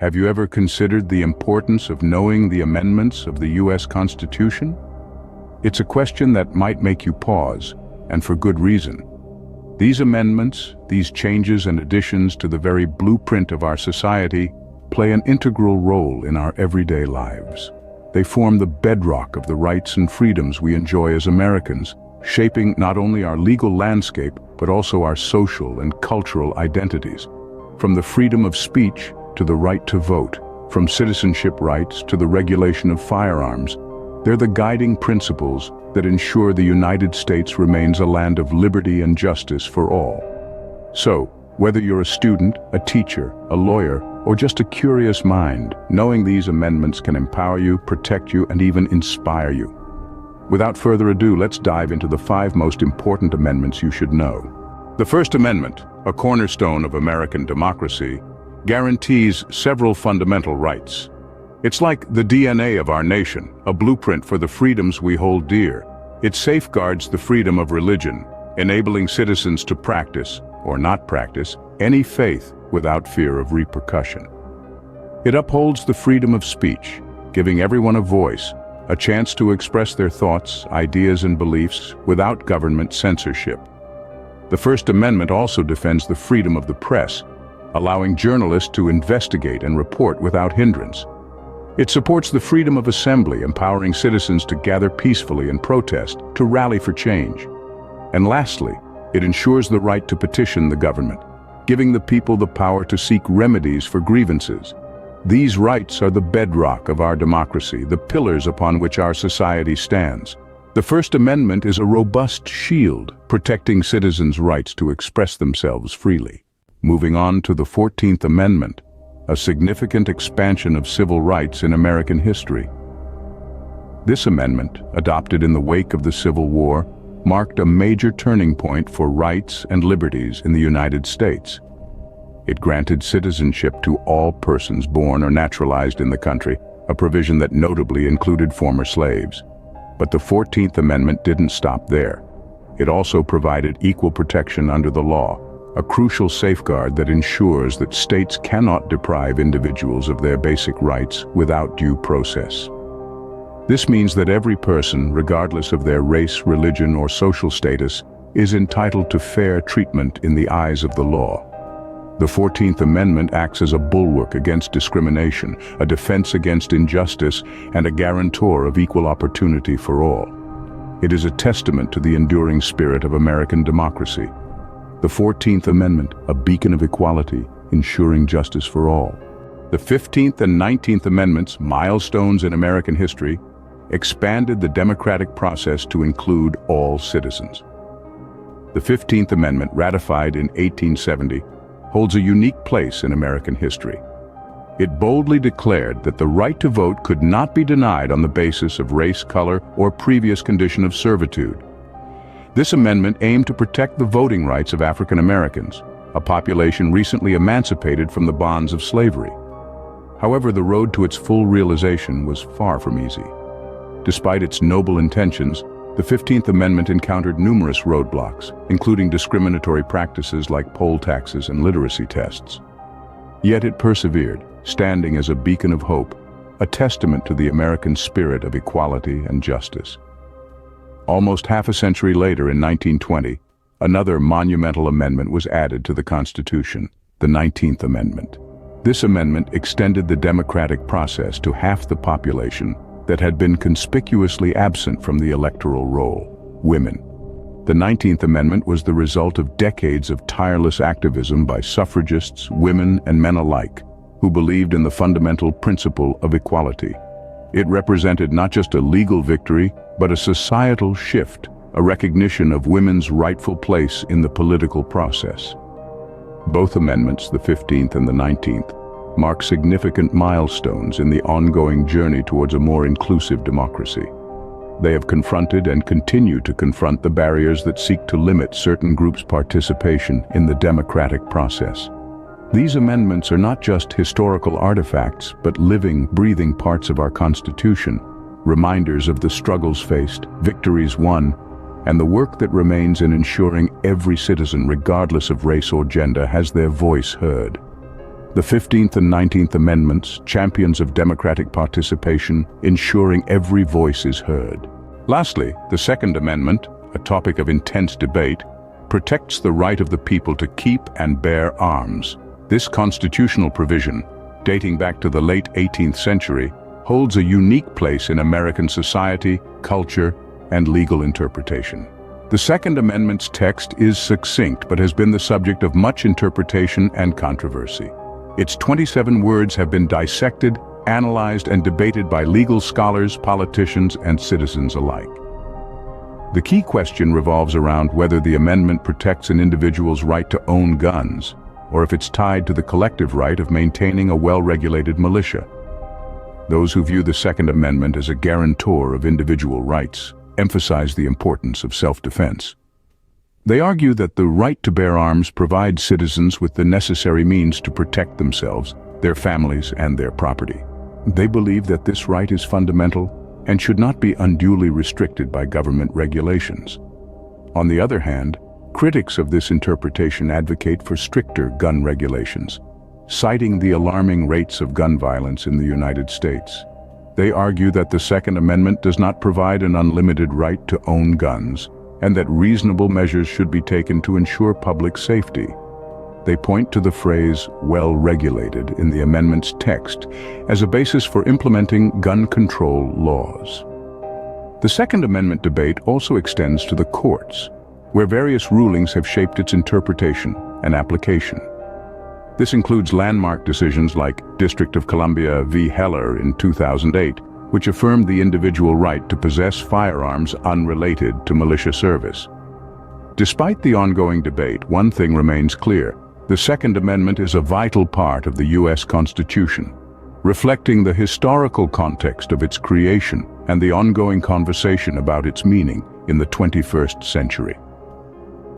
Have you ever considered the importance of knowing the amendments of the U.S. Constitution? It's a question that might make you pause, and for good reason. These amendments, these changes and additions to the very blueprint of our society, play an integral role in our everyday lives. They form the bedrock of the rights and freedoms we enjoy as Americans, shaping not only our legal landscape, but also our social and cultural identities. From the freedom of speech to the right to vote, from citizenship rights to the regulation of firearms, they're the guiding principles that ensure the United States remains a land of liberty and justice for all. So, whether you're a student, a teacher, a lawyer, or just a curious mind, knowing these amendments can empower you, protect you, and even inspire you. Without further ado, let's dive into the 5 most important amendments you should know. The First Amendment, a cornerstone of American democracy, guarantees several fundamental rights. It's like the DNA of our nation, a blueprint for the freedoms we hold dear. It safeguards the freedom of religion, enabling citizens to practice, or not practice, any faith without fear of repercussion. It upholds the freedom of speech, giving everyone a voice, a chance to express their thoughts, ideas, and beliefs without government censorship. The First Amendment also defends the freedom of the press, allowing journalists to investigate and report without hindrance. It supports the freedom of assembly, empowering citizens to gather peacefully and protest, to rally for change. And lastly, it ensures the right to petition the government, giving the people the power to seek remedies for grievances. These rights are the bedrock of our democracy, the pillars upon which our society stands. The First Amendment is a robust shield, protecting citizens' rights to express themselves freely. Moving on to the 14th Amendment, a significant expansion of civil rights in American history. This amendment, adopted in the wake of the Civil War, marked a major turning point for rights and liberties in the United States. It granted citizenship to all persons born or naturalized in the country, a provision that notably included former slaves. But the 14th Amendment didn't stop there. It also provided equal protection under the law, a crucial safeguard that ensures that states cannot deprive individuals of their basic rights without due process. This means that every person, regardless of their race, religion, or social status, is entitled to fair treatment in the eyes of the law. The 14th Amendment acts as a bulwark against discrimination, a defense against injustice, and a guarantor of equal opportunity for all. It is a testament to the enduring spirit of American democracy. The 14th Amendment, a beacon of equality, ensuring justice for all. The 15th and 19th Amendments, milestones in American history, expanded the democratic process to include all citizens. The 15th Amendment, ratified in 1870, holds a unique place in American history. It boldly declared that the right to vote could not be denied on the basis of race, color, or previous condition of servitude. This amendment aimed to protect the voting rights of African Americans, a population recently emancipated from the bonds of slavery. However, the road to its full realization was far from easy. Despite its noble intentions, the 15th Amendment encountered numerous roadblocks, including discriminatory practices like poll taxes and literacy tests. Yet it persevered, standing as a beacon of hope, a testament to the American spirit of equality and justice. Almost half a century later, in 1920, another monumental amendment was added to the Constitution, the 19th Amendment. This amendment extended the democratic process to half the population that had been conspicuously absent from the electoral roll: women. The 19th Amendment was the result of decades of tireless activism by suffragists, women, and men alike, who believed in the fundamental principle of equality. It represented not just a legal victory, but a societal shift, a recognition of women's rightful place in the political process. Both amendments, the 15th and the 19th, mark significant milestones in the ongoing journey towards a more inclusive democracy. They have confronted and continue to confront the barriers that seek to limit certain groups' participation in the democratic process. These amendments are not just historical artifacts, but living, breathing parts of our Constitution, reminders of the struggles faced, victories won, and the work that remains in ensuring every citizen, regardless of race or gender, has their voice heard. The 15th and 19th Amendments, champions of democratic participation, ensuring every voice is heard. Lastly, the Second Amendment, a topic of intense debate, protects the right of the people to keep and bear arms. This constitutional provision, dating back to the late 18th century, holds a unique place in American society, culture, and legal interpretation. The Second Amendment's text is succinct but has been the subject of much interpretation and controversy. Its 27 words have been dissected, analyzed, and debated by legal scholars, politicians, and citizens alike. The key question revolves around whether the amendment protects an individual's right to own guns, or if it's tied to the collective right of maintaining a well-regulated militia. Those who view the Second Amendment as a guarantor of individual rights emphasize the importance of self-defense. They argue that the right to bear arms provides citizens with the necessary means to protect themselves, their families, and their property. They believe that this right is fundamental and should not be unduly restricted by government regulations. On the other hand, critics of this interpretation advocate for stricter gun regulations, citing the alarming rates of gun violence in the United States. They argue that the Second Amendment does not provide an unlimited right to own guns, and that reasonable measures should be taken to ensure public safety. They point to the phrase "well-regulated" in the amendment's text as a basis for implementing gun control laws. The Second Amendment debate also extends to the courts, where various rulings have shaped its interpretation and application. This includes landmark decisions like District of Columbia v. Heller in 2008, which affirmed the individual right to possess firearms unrelated to militia service. Despite the ongoing debate, one thing remains clear: the Second Amendment is a vital part of the U.S. Constitution, reflecting the historical context of its creation and the ongoing conversation about its meaning in the 21st century.